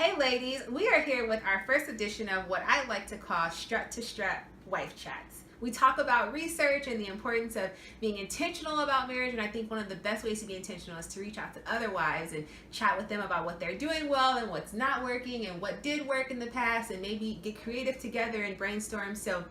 Hey ladies, we are here with our first edition of what I like to call Strut to Strut Wife Chats. We talk about research and the importance of being intentional about marriage, and I think one of the best ways to be intentional is to reach out to other wives and chat with them about what they're doing well and what's not working and what did work in the past, and maybe get creative together and brainstorm. So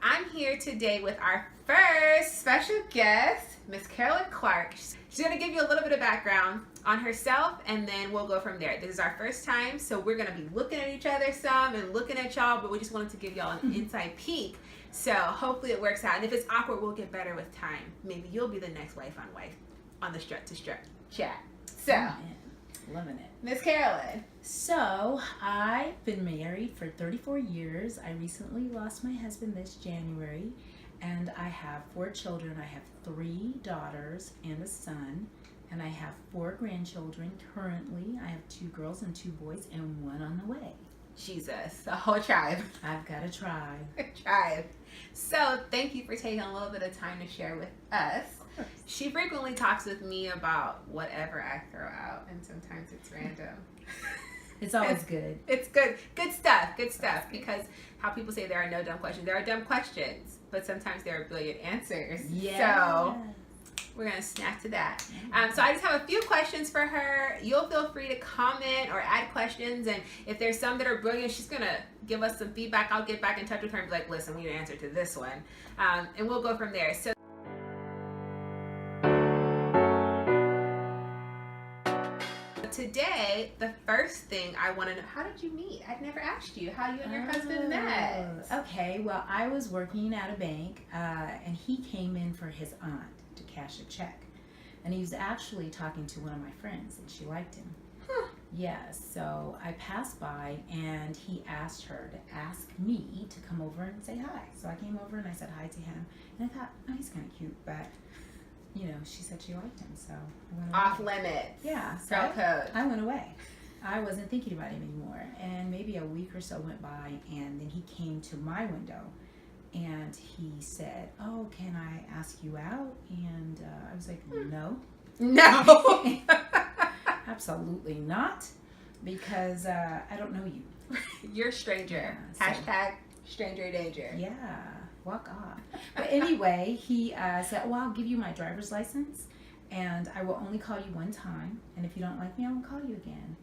I'm here today with our first special guest, Miss Carolyn Clark. She's going to give you a little bit of background on herself, and then we'll go from there. This is our first time, so we're going to be looking at each other some and looking at y'all, but we just wanted to give y'all an inside peek. So hopefully it works out. And if it's awkward, we'll get better with time. Maybe you'll be the next wife on the Strut to Strut chat. So, loving it. Miss Carolyn. So, I've been married for 34 years. I recently lost my husband this January, and I have 4 children. I have 3 daughters and a son, and I have 4 grandchildren currently. I have 2 girls and 2 boys, and 1 on the way. Jesus, a whole tribe. I've got a tribe. A tribe. So, thank you for taking a little bit of time to share with us. Of course. She frequently talks with me about whatever I throw out, and sometimes it's random. It's always good. It's good. Good stuff. Good stuff. Because how people say there are no dumb questions. There are dumb questions, but sometimes there are brilliant answers. Yeah. So, we're going to snap to that. So I just have a few questions for her. You'll feel free to comment or add questions. And if there's some that are brilliant, she's going to give us some feedback. I'll get back in touch with her and be like, listen, we need an answer to this one. And we'll go from there. So today, the first thing I want to know, how did you meet? I've never asked you how you and your husband met. Okay, well, I was working at a bank, and he came in for his aunt to cash a check. And he was actually talking to one of my friends, and she liked him. Huh. Yes, so I passed by, and he asked her to ask me to come over and say hi. So I came over, and I said hi to him. And I thought, oh, he's kind of cute, but, you know, she said she liked him, so I went away. Off limits. Yeah. So Girl code. I went away. I wasn't thinking about him anymore. And maybe a week or so went by, and then he came to my window, and he said, oh, can I ask you out? And I was like, no. No. Absolutely not, because I don't know you. You're a stranger. Yeah, so, Hashtag stranger danger. Yeah, walk off. But anyway, he said, well, I'll give you my driver's license, and I will only call you one time, and if you don't like me, I won't call you again.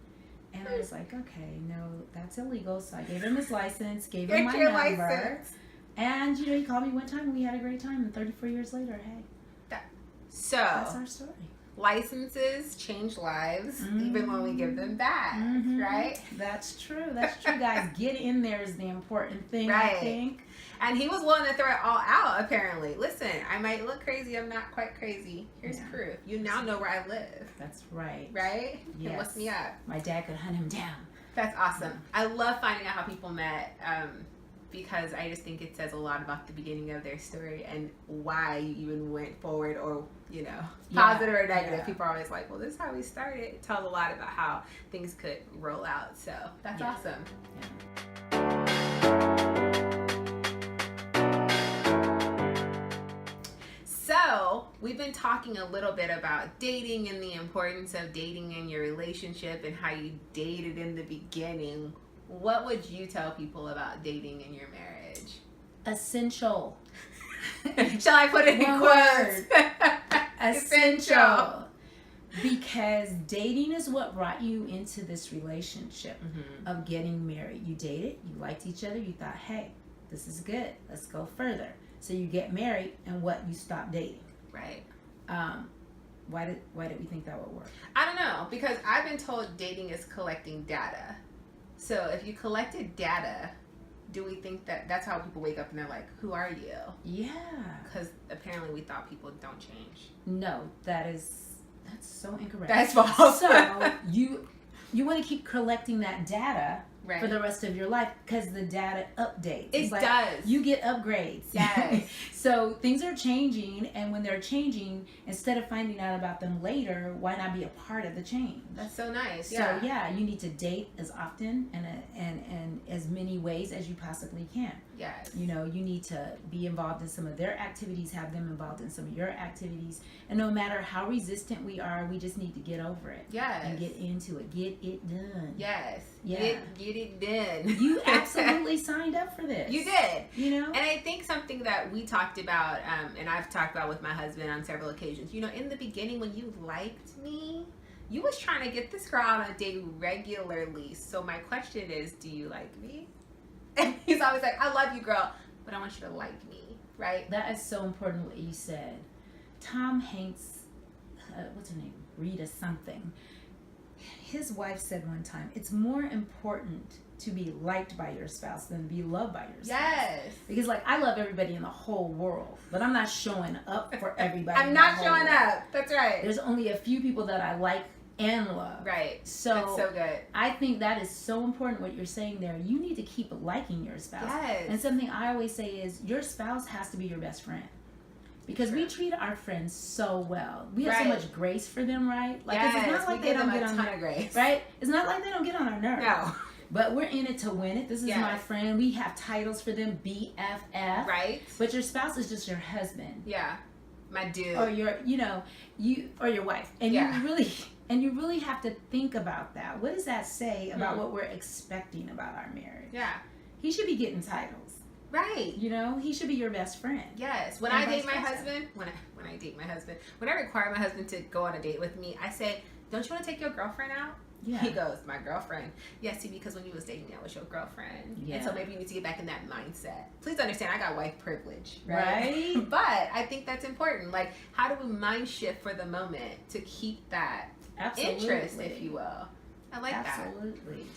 And I was like, okay, no, that's illegal. So I gave him his license, gave him my number. License. And, you know, he called me one time, and we had a great time, and 34 years later, hey, So, that's our story. Licenses change lives, even when we give them back, right? That's true. That's true, guys. Get in there is the important thing, Right. I think. And he was willing to throw it all out, apparently. Listen, I might look crazy. I'm not quite crazy. Here's proof. You now know where I live. That's right. Right? Yes. And look me up. My dad could hunt him down. That's awesome. I love finding out how people met because I just think it says a lot about the beginning of their story and why you even went forward or, you know, positive or negative. Yeah. People are always like, well, this is how we started. It tells a lot about how things could roll out. So that's awesome. Yeah. So we've been talking a little bit about dating and the importance of dating in your relationship and how you dated in the beginning. What would you tell people about dating in your marriage? Essential. Shall I put it in One quotes? Essential. Because dating is what brought you into this relationship of getting married. You dated, you liked each other, you thought, hey, this is good, let's go further. So you get married, and what? You stop dating. Right. Why did we think that would work? I don't know, because I've been told dating is collecting data. So if you collected data, do we think that that's how people wake up and they're like, who are you? Yeah. Because apparently we thought people don't change. No, that's so incorrect. That's false. So you want to keep collecting that data Right. for the rest of your life because the data updates. It does. You get upgrades. Yes. So things are changing, and when they're changing, instead of finding out about them later, why not be a part of the change? That's so nice. Yeah. So yeah, you need to date as often and as many ways as you possibly can. Yes. You know, you need to be involved in some of their activities, have them involved in some of your activities. And no matter how resistant we are, we just need to get over it. Yes. And get into it. Get it done. Yes. Yeah. Get it done. You absolutely signed up for this. You did. You know? And I think something that we talked about, and I've talked about with my husband on several occasions, you know, in the beginning when you liked me, you was trying to get this girl on a date regularly. So my question is, do you like me? And he's always like, I love you, girl, but I want you to like me, right? That is so important what you said. Tom Hanks, what's her name? Rita something. His wife said one time, it's more important to be liked by your spouse than be loved by your spouse. Yes. Because, like, I love everybody in the whole world, but I'm not showing up for everybody. I'm not showing up. That's right. There's only a few people that I like and love. Right. So, that's so good. I think that is so important what you're saying there. You need to keep liking your spouse. Yes. And something I always say is your spouse has to be your best friend. Because we treat our friends so well. We have so much grace for them, right? Like, yes, it's not like they don't get on our grace. Right? It's not like they don't get on our nerves. No. But we're in it to win it. This is my friend. We have titles for them, BFF. Right. But your spouse is just your husband. Yeah. My dude. Or your, or your wife. And you really have to think about that. What does that say about what we're expecting about our marriage? Yeah. He should be getting titles. Right. You know, he should be your best friend. Yes. When I date my husband, when I require my husband to go on a date with me, I say, don't you want to take your girlfriend out? Yeah. He goes, my girlfriend. Yes, see, because when you was dating me, I was your girlfriend. Yeah. And so maybe you need to get back in that mindset. Please understand, I got wife privilege, Right? But I think that's important. Like, how do we mind shift for the moment to keep that interest, if you will? I like that. Absolutely.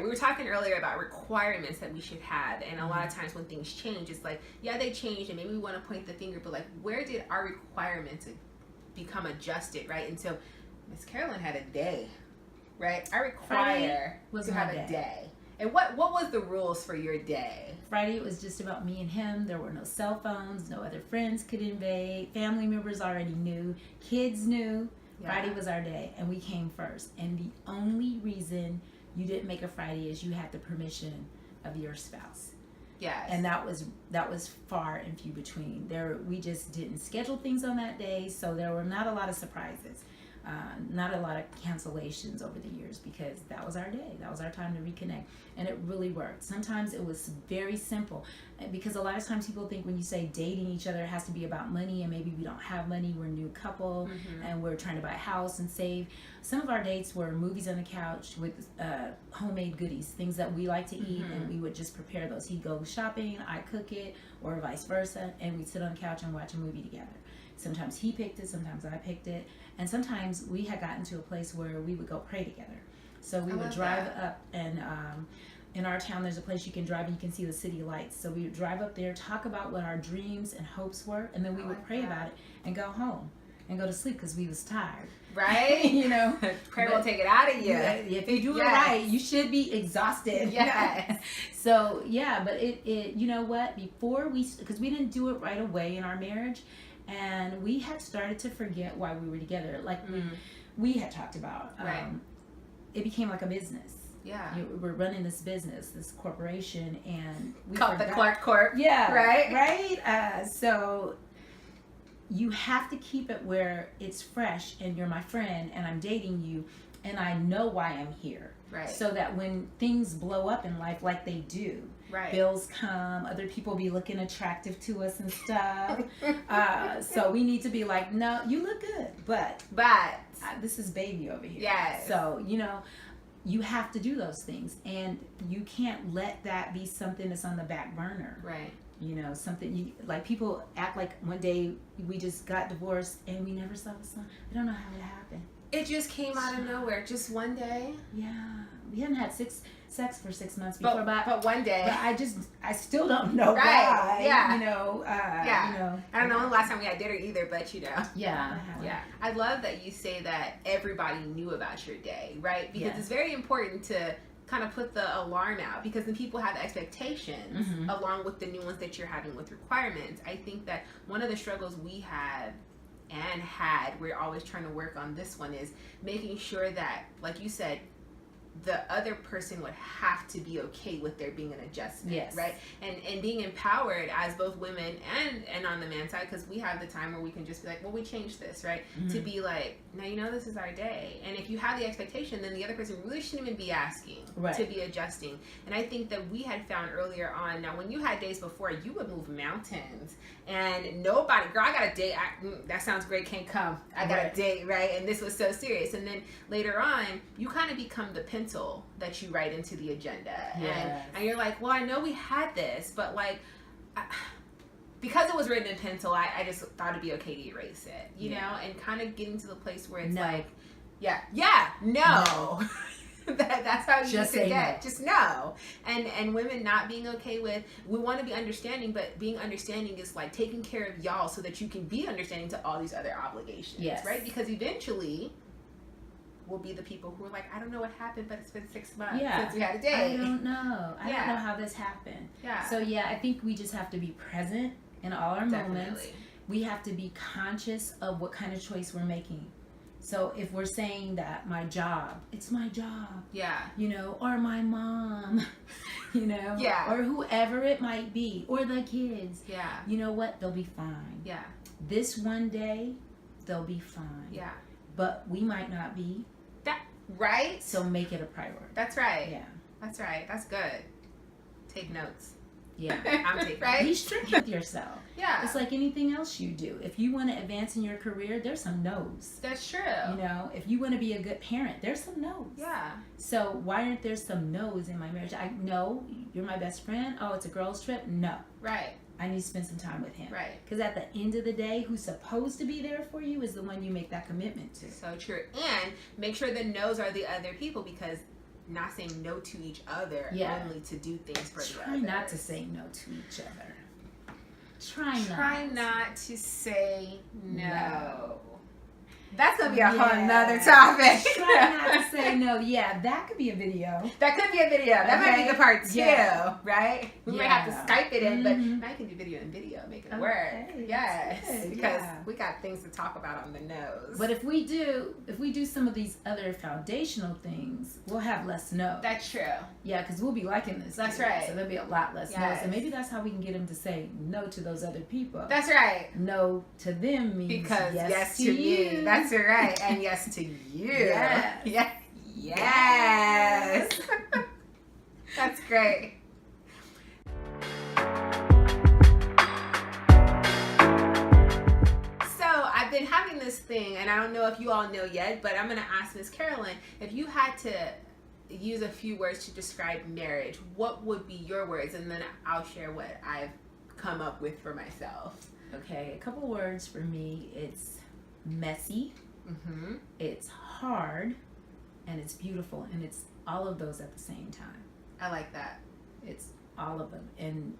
We were talking earlier about requirements that we should have, and a lot of times when things change, it's like, yeah, they changed, and maybe we want to point the finger, but like, where did our requirements become adjusted, right? And so Miss Carolyn had a day, right? I require to have a day. And what was the rules for your day? Friday, it was just about me and him. There were no cell phones, no other friends could invade, family members already knew, kids knew. Yeah. Friday was our day, and we came first. And the only reason you didn't make a Friday is you had the permission of your spouse. Yes. And that was far and few between. We just didn't schedule things on that day, so there were not a lot of surprises. Not a lot of cancellations over the years, because that was our day. That was our time to reconnect. And it really worked. Sometimes it was very simple, because a lot of times people think when you say dating each other, it has to be about money, and maybe we don't have money. We're a new couple, and we're trying to buy a house and save. Some of our dates were movies on the couch with homemade goodies, things that we like to eat, and we would just prepare those. He'd go shopping, I cook it, or vice versa, and we'd sit on the couch and watch a movie together. Sometimes he picked it, sometimes I picked it, and sometimes we had gotten to a place where we would go pray together. So we would drive up, and in our town there's a place you can drive and you can see the city lights. So we would drive up there, talk about what our dreams and hopes were, and then we would pray about it and go home and go to sleep because we was tired. Right? You know, prayer will take it out of you. If you do it right, you should be exhausted. Yes. So yeah, but it you know what? Because we didn't do it right away in our marriage, and we had started to forget why we were together. Like we had talked about. It became like a business. Yeah. We're running this business, this corporation, and we called the Clark Corp. Yeah. Right? Right? So you have to keep it where it's fresh, and you're my friend, and I'm dating you, and I know why I'm here. Right. So that when things blow up in life like they do, bills come, other people be looking attractive to us and stuff. So we need to be like, no, you look good, but this is baby over here. Yes. So, you have to do those things, and you can't let that be something that's on the back burner. Right. Something like people act like one day we just got divorced and we never saw the sun. I don't know how it happened. It just came out of nowhere, just one day. Yeah, we hadn't had sex for 6 months before, but one day. But I still don't know why. Yeah. I don't know when the last time we had dinner either, but Yeah. Yeah. I love that you say that everybody knew about your day, right? Because it's very important to kind of put the alarm out, because then people have expectations along with the new ones that you're having with requirements. I think that one of the struggles we had and we're always trying to work on this one, is making sure that, like you said, the other person would have to be okay with there being an adjustment, Yes. right? And being empowered as both women and on the man side, because we have the time where we can just be like, well, we changed this, right? Mm-hmm. To be like, now you know this is our day. And if you have the expectation, then the other person really shouldn't even be asking to be adjusting. And I think that we had found earlier on, now when you had days before, you would move mountains and nobody, girl, I got a date, that sounds great, can't come. I got a date, right? And this was so serious. And then later on, you kind of become the pencil that you write into the agenda. Yes. And you're like, well, I know we had this, but like, because it was written in pencil, I just thought it'd be okay to erase it, you know? And kind of getting to the place where it's like, no. That's how you just get. No. Just no. And women not being okay with, we want to be understanding, but being understanding is like taking care of y'all so that you can be understanding to all these other obligations, right? Because eventually we'll be the people who are like, I don't know what happened, but it's been 6 months since we had a date. I don't know. I don't know how this happened. So I think we just have to be present in all our moments. We have to be conscious of what kind of choice we're making. So if we're saying that my job, it's my job, you know, or my mom, you know, or whoever it might be, or the kids, you know what, they'll be fine. This one day, they'll be fine. But we might not be. Right? So make it a priority. That's right. That's right. That's good. Take notes. I'm taking right? Be strict with yourself. It's like anything else you do. If you want to advance in your career, there's some no's. That's true. You know, if you want to be a good parent, there's some no's. So why aren't there some no's in my marriage? I know you're my best friend. Oh, it's a girls' trip. No. I need to spend some time with him. Because at the end of the day, who's supposed to be there for you is the one you make that commitment to. So true. And make sure the no's are the other people, because not saying no to each other, only to do things for the other. Try not to say no to each other. Try not to say no. That's going to be a whole nother topic. Try not to say no. That could be a video. That could be a video. That might be the part 2, right? We might have to Skype it in, but I can do video and video, make it work. Yes, because we got things to talk about on the nose. But if we do some of these other foundational things, we'll have less no. That's true. Because we'll be liking this. That's right. So there'll be a lot less no's. And maybe that's how we can get them to say no to those other people. That's right. No to them means because yes to you. Me. That's right. And yes to you. Yes. That's great. So I've been having this thing, and I don't know if you all know yet, but I'm going to ask Miss Carolyn, if you had to use a few words to describe marriage, what would be your words? And then I'll share what I've come up with for myself. Okay, a couple words for me. It's messy. It's hard, and it's beautiful, and it's all of those at the same time. I like that. It's all of them. And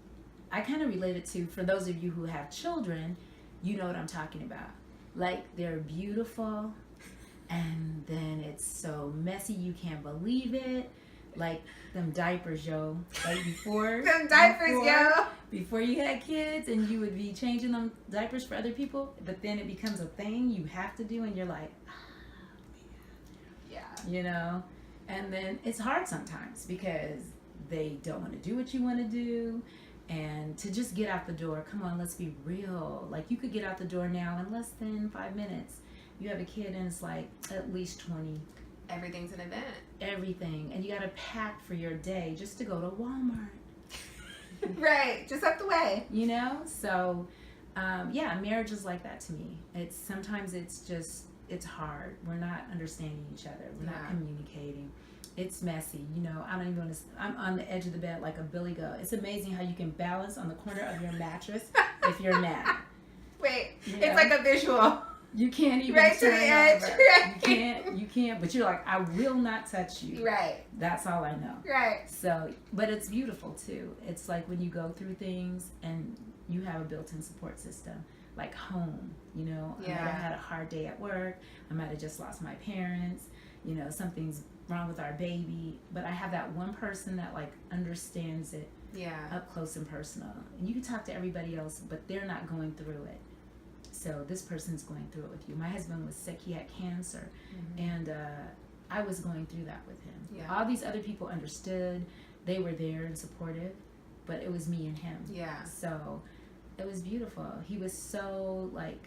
I kind of relate it to, for those of you who have children, you know what I'm talking about. Like, they're beautiful, and then it's so messy you can't believe it. Like them diapers, yo. Like before before you had kids, and you would be changing them diapers for other people, but then it becomes a thing you have to do, and you're like, you know. And then it's hard sometimes because they don't want to do what you want to do, and to just get out the door. Come on, let's be real. Like, you could get out the door now in less than 5 minutes. You have a kid, and it's like at least 20. Everything's an event. Everything. And you got to pack for your day just to go to Walmart. Right. Just up the way. You know? So, marriage is like that to me. Sometimes it's hard. We're not understanding each other. We're not communicating. It's messy. You know, I don't even want to, I'm on the edge of the bed like a billy goat. It's amazing how you can balance on the corner of your mattress if you're mad. Wait, it's like a visual. You can't even right to the edge. Right. You can't, but you're like, I will not touch you. Right. That's all I know. Right. So, but it's beautiful too. It's like when you go through things and you have a built-in support system, like home, you know. I might have had a hard day at work. I might have just lost my parents. You know, something's wrong with our baby. But I have that one person that like understands it up close and personal. And you can talk to everybody else, but they're not going through it. So this person's going through it with you. My husband was sick. He had cancer. Mm-hmm. And I was going through that with him. Yeah. All these other people understood. They were there and supportive. But it was me and him. Yeah. So it was beautiful. He was so like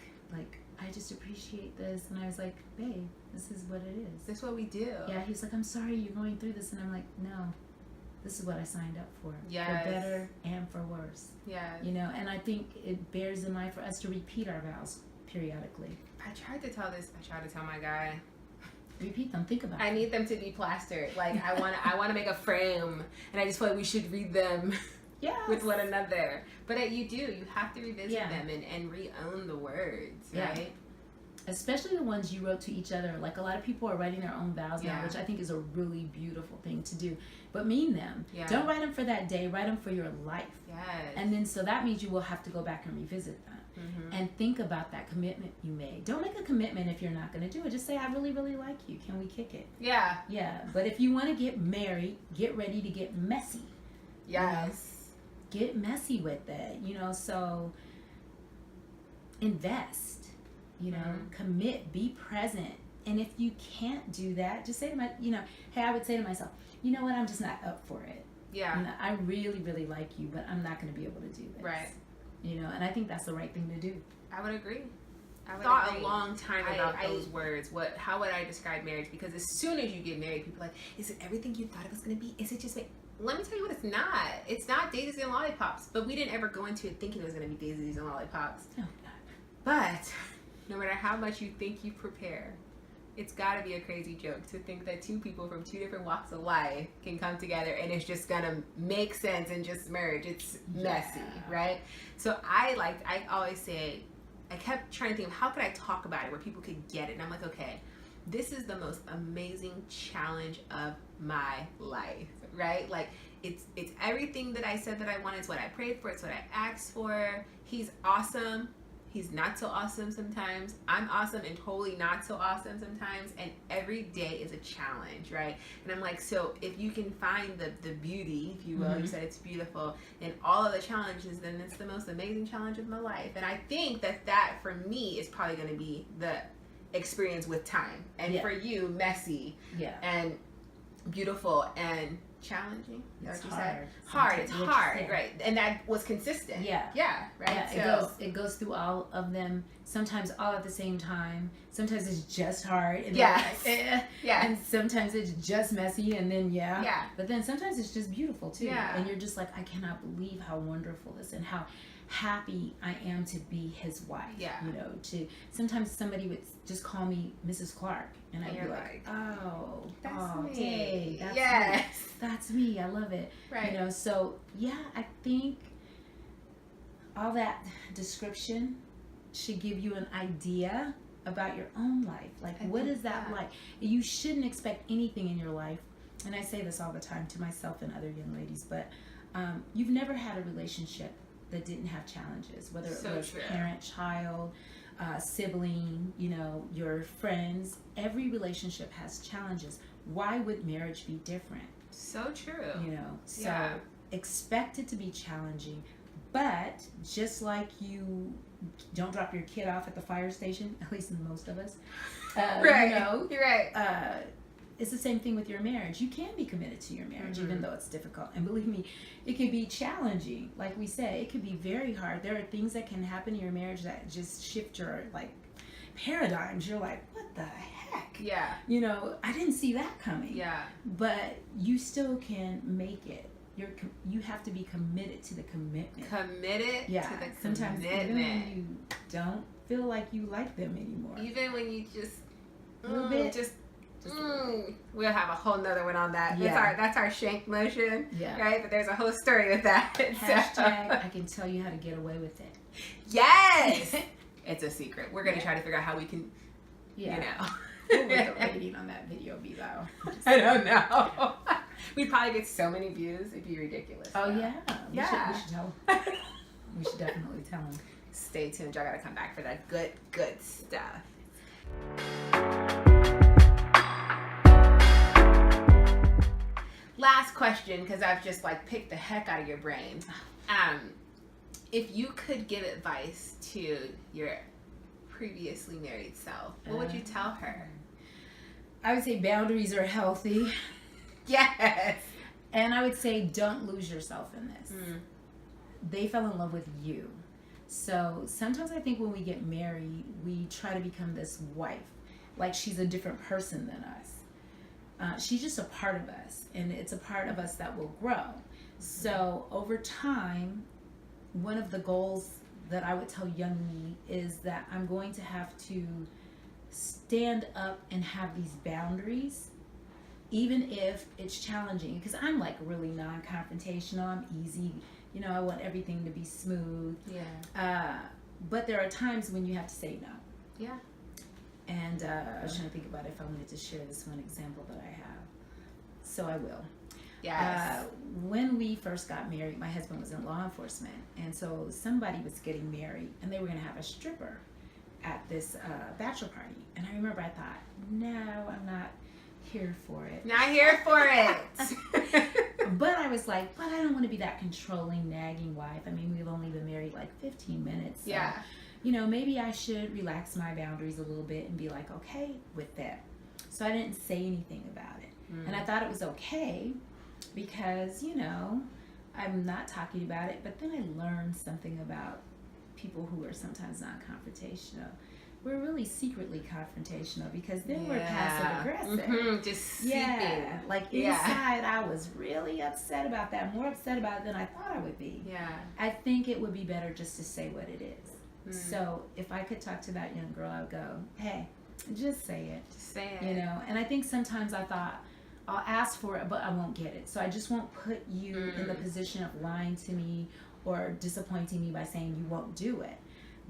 I just appreciate this. And I was like, babe, this is what it is. This is what we do. Yeah, he was like, I'm sorry you're going through this. And I'm like, no, this is what I signed up for. Yes. For better and for worse. Yeah. You know, and I think it bears in mind for us to repeat our vows periodically. I tried to tell my guy. Repeat them. Think about I them. need them to be plastered. Like I want to make a frame, and I just feel like we should read them Yes. with one another. But you do. You have to revisit Yeah. them and re-own the words, Yeah. right? Especially the ones you wrote to each other. Like a lot of people are writing their own vows now, Yeah. which I think is a really beautiful thing to do. But mean them. Yeah. Don't write them for that day. Write them for your life. Yes. And then so that means you will have to go back and revisit them. Mm-hmm. And think about that commitment you made. Don't make a commitment if you're not going to do it. Just say, I really, really like you. Can we kick it? Yeah. Yeah. But if you want to get married, get ready to get messy. Yes. Get messy with it. You know, so invest. You know, commit, be present. And if you can't do that, just say to hey, I would say to myself, you know what, I'm just not up for it. Yeah. You know, I really, really like you, but I'm not going to be able to do this. Right. You know, and I think that's the right thing to do. I would agree. I thought a long time about those words. How would I describe marriage? Because as soon as you get married, people are like, is it everything you thought it was going to be? Is it just let me tell you what it's not. It's not daisies and lollipops. But we didn't ever go into it thinking it was going to be daisies and lollipops. No, But no matter how much you think you prepare, it's got to be a crazy joke to think that two people from two different walks of life can come together and it's just going to make sense and just merge. It's messy, right? So I always say, I kept trying to think of how could I talk about it where people could get it. And I'm like, okay, this is the most amazing challenge of my life, right? Like it's everything that I said that I wanted. It's what I prayed for. It's what I asked for. He's awesome. He's not so awesome sometimes. I'm awesome and totally not so awesome sometimes. And every day is a challenge, right? And I'm like, so if you can find the beauty, if you will, you said it's beautiful, in all of the challenges, then it's the most amazing challenge of my life. And I think that for me is probably going to be the experience with time. And for you, messy and beautiful and challenging. It's What you hard. said? Hard. It's Sometimes, hard, right? And that was consistent. Yeah. Right. Yeah, it goes through all of them. Sometimes all at the same time. Sometimes it's just hard. And and sometimes it's just messy. And then But then sometimes it's just beautiful too. Yeah. And you're just like, I cannot believe how wonderful this and how happy I am to be his wife. Yeah. You know, sometimes somebody would just call me Mrs. Clark, and I'd be like, oh, that's me. Hey, that's yes. me. That's me. I love it. Right. You know, so I think all that description should give you an idea about your own life. Like, what is that like? You shouldn't expect anything in your life. And I say this all the time to myself and other young ladies, but you've never had a relationship that didn't have challenges, whether it was parent, child, sibling, you know, your friends. Every relationship has challenges. Why would marriage be different? So true. You know, so expect it to be challenging, but just like you don't drop your kid off at the fire station, at least in most of us, right? You know, you're right. It's the same thing with your marriage. You can be committed to your marriage, even though it's difficult. And believe me, it can be challenging. Like we said, it could be very hard. There are things that can happen in your marriage that just shift your paradigms. You're like, what the heck? Yeah. You know, I didn't see that coming. Yeah. But you still can make it. You have to be committed to the commitment. Committed to the sometimes commitment. Even when you don't feel like you like them anymore. Even when you just a little bit. We'll have a whole nother one on that. Yeah. That's our shank motion. Yeah. Right? But there's a whole story with that. Hashtag, I can tell you how to get away with it. Yes! It's a secret. We're going to try to figure out how we can, you know. What would the rating on that video be, though? I don't know. We'd probably get so many views. It'd be ridiculous. Oh, though. yeah. We should tell them. We should definitely tell them. Stay tuned. Y'all got to come back for that good stuff. Last question, because I've just picked the heck out of your brain. If you could give advice to your previously married self, what would you tell her? I would say boundaries are healthy. Yes. And I would say don't lose yourself in this. They fell in love with you. So sometimes I think when we get married, we try to become this wife, like she's a different person than us. She's just a part of us, and it's a part of us that will grow. So over time, one of the goals that I would tell young me is that I'm going to have to stand up and have these boundaries, even if it's challenging, because I'm like really non-confrontational. I'm easy. You know, I want everything to be smooth. Yeah. But there are times when you have to say no. Yeah. And I was trying to think about if I wanted to share this one example that I have. So I will. Yes. When we first got married, my husband was in law enforcement. And so somebody was getting married, and they were going to have a stripper at this bachelor party. And I remember I thought, no, I'm not here for it. Not here for it. But I was like, but I don't want to be that controlling, nagging wife. I mean, we've only been married like 15 minutes. So, Yeah. you know, maybe I should relax my boundaries a little bit and be like, okay with that. So I didn't say anything about it. And I thought it was okay because, you know, I'm not talking about it. But then I learned something about people who are sometimes non-confrontational. We're really secretly confrontational because then we're passive aggressive. Just seeping. Like inside, I was really upset about that, more upset about it than I thought I would be. Yeah. I think it would be better just to say what it is. So if I could talk to that young girl, I would go, hey, just say it. Just say it. You know, and I think sometimes I thought, I'll ask for it, but I won't get it. So I just won't put you in the position of lying to me or disappointing me by saying you won't do it.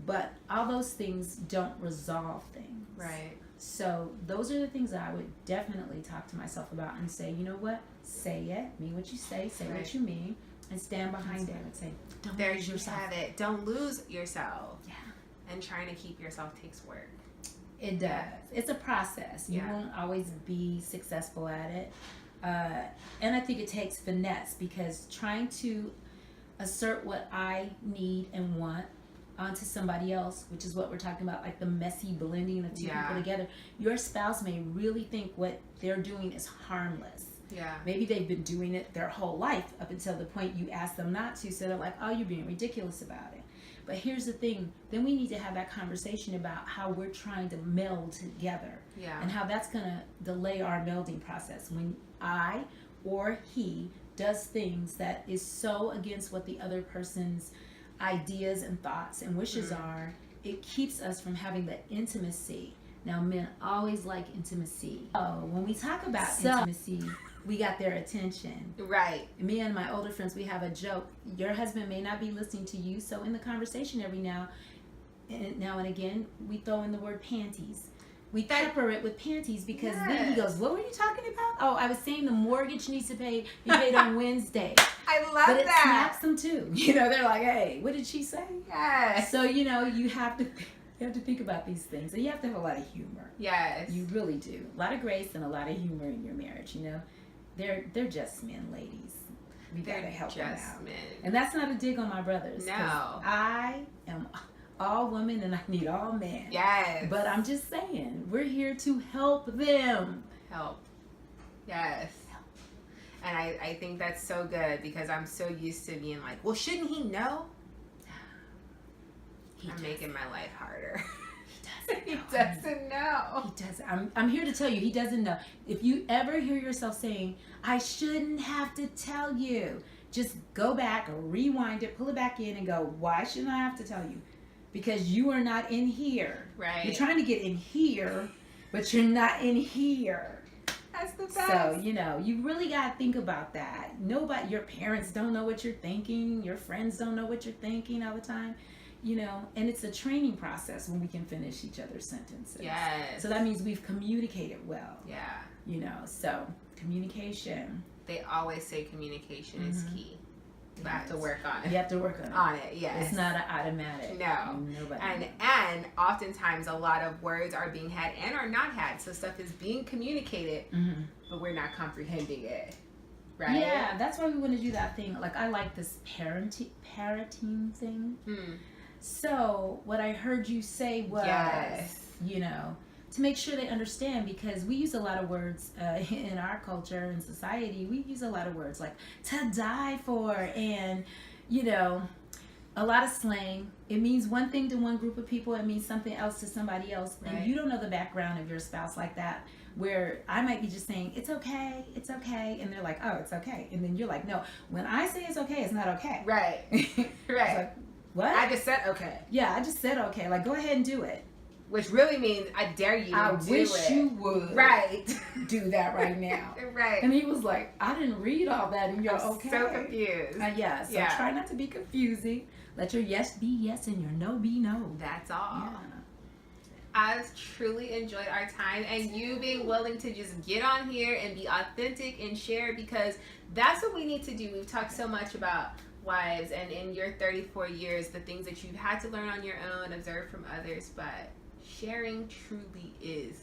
But all those things don't resolve things. Right. So those are the things that I would definitely talk to myself about and say, you know what? Say it. Mean what you say what you mean. And stand behind it and say, don't lose yourself. Have it. Don't lose yourself. Yeah. And trying to keep yourself takes work. It does. It's a process. You won't always be successful at it. And I think it takes finesse, because trying to assert what I need and want onto somebody else, which is what we're talking about, like the messy blending of two people together. Your spouse may really think what they're doing is harmless. Yeah. Maybe they've been doing it their whole life up until the point you ask them not to, so they're like, oh, you're being ridiculous about it. But here's the thing, then we need to have that conversation about how we're trying to meld together. Yeah. And how that's going to delay our melding process. When I or he does things that is so against what the other person's ideas and thoughts and wishes are, it keeps us from having the intimacy. Now, men always like intimacy. Oh, when we talk about intimacy, we got their attention. Right. Me and my older friends, we have a joke. Your husband may not be listening to you, so in the conversation every now and again, we throw in the word panties. We pepper it with panties, because then he goes, what were you talking about? Oh, I was saying the mortgage needs to be paid on Wednesday. I love but it that. snaps them too. You know, they're like, hey, what did she say? Yes. So, you know, you have to think about these things. And you have to have a lot of humor. Yes. You really do. A lot of grace and a lot of humor in your marriage, you know. They're just men, ladies. We gotta help them out. Men. And that's not a dig on my brothers. No. I am all women and I need all men. Yes. But I'm just saying, we're here to help them. Help. Yes. Help. And I think that's so good, because I'm so used to being like, well, shouldn't he know? I'm making my life harder. He doesn't know. He doesn't. I'm here to tell you, he doesn't know. If you ever hear yourself saying, I shouldn't have to tell you, just go back or rewind it, pull it back in and go, why shouldn't I have to tell you? Because you are not in here. Right. You're trying to get in here, but you're not in here. That's the best. So, you know, you really got to think about that. Nobody, your parents don't know what you're thinking. Your friends don't know what you're thinking all the time. You know, and it's a training process when we can finish each other's sentences. Yes. So that means we've communicated well. Yeah. You know, so communication. They always say communication is key. You have to work on it. You have to work on it. Yes. It's not an automatic. No. Nobody. And oftentimes a lot of words are being had and are not had. So stuff is being communicated, but we're not comprehending it. Right? Yeah, that's why we want to do that thing. Like, I like this parroting thing. So what I heard you say was, Yes. you know, to make sure they understand, because we use a lot of words in our culture and society. We use a lot of words like to die for, and you know, a lot of slang. It means one thing to one group of people, it means something else to somebody else. Right. And you don't know the background of your spouse like that, where I might be just saying, it's okay, and they're like, oh, it's okay. And then you're like, no, when I say it's okay, it's not okay. Right. It's Right. like, what? I just said okay. Yeah, I just said okay. Like, go ahead and do it. Which really means I dare you to I do wish it. you would Right. do that right now. Right. And he was like, I didn't read all that, and you're I'm okay. so confused. Yeah, so Yeah. try not to be confusing. Let your yes be yes and your no be no. That's all. Yeah. I've truly enjoyed our time, and you being willing to just get on here and be authentic and share, because that's what we need to do. We've talked so much about wives, and in your 34 years, the things that you've had to learn on your own, observe from others, but sharing truly is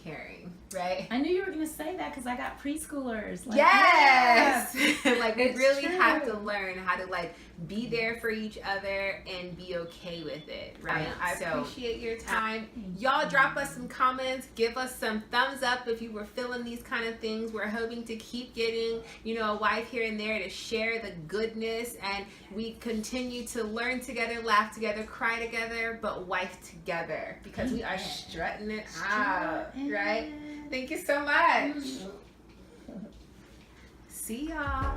caring, right? I knew you were going to say that because I got preschoolers. Like, Yes. yeah. Like, we It's really true. have to learn how to like be there for each other and be okay with it, right? I appreciate your time. Y'all drop us some comments, give us some thumbs up if you were feeling these kind of things. We're hoping to keep getting, you know, a wife here and there to share the goodness, and we continue to learn together, laugh together, cry together, but wife together, because we are strutting it out, right? Thank you so much. See y'all.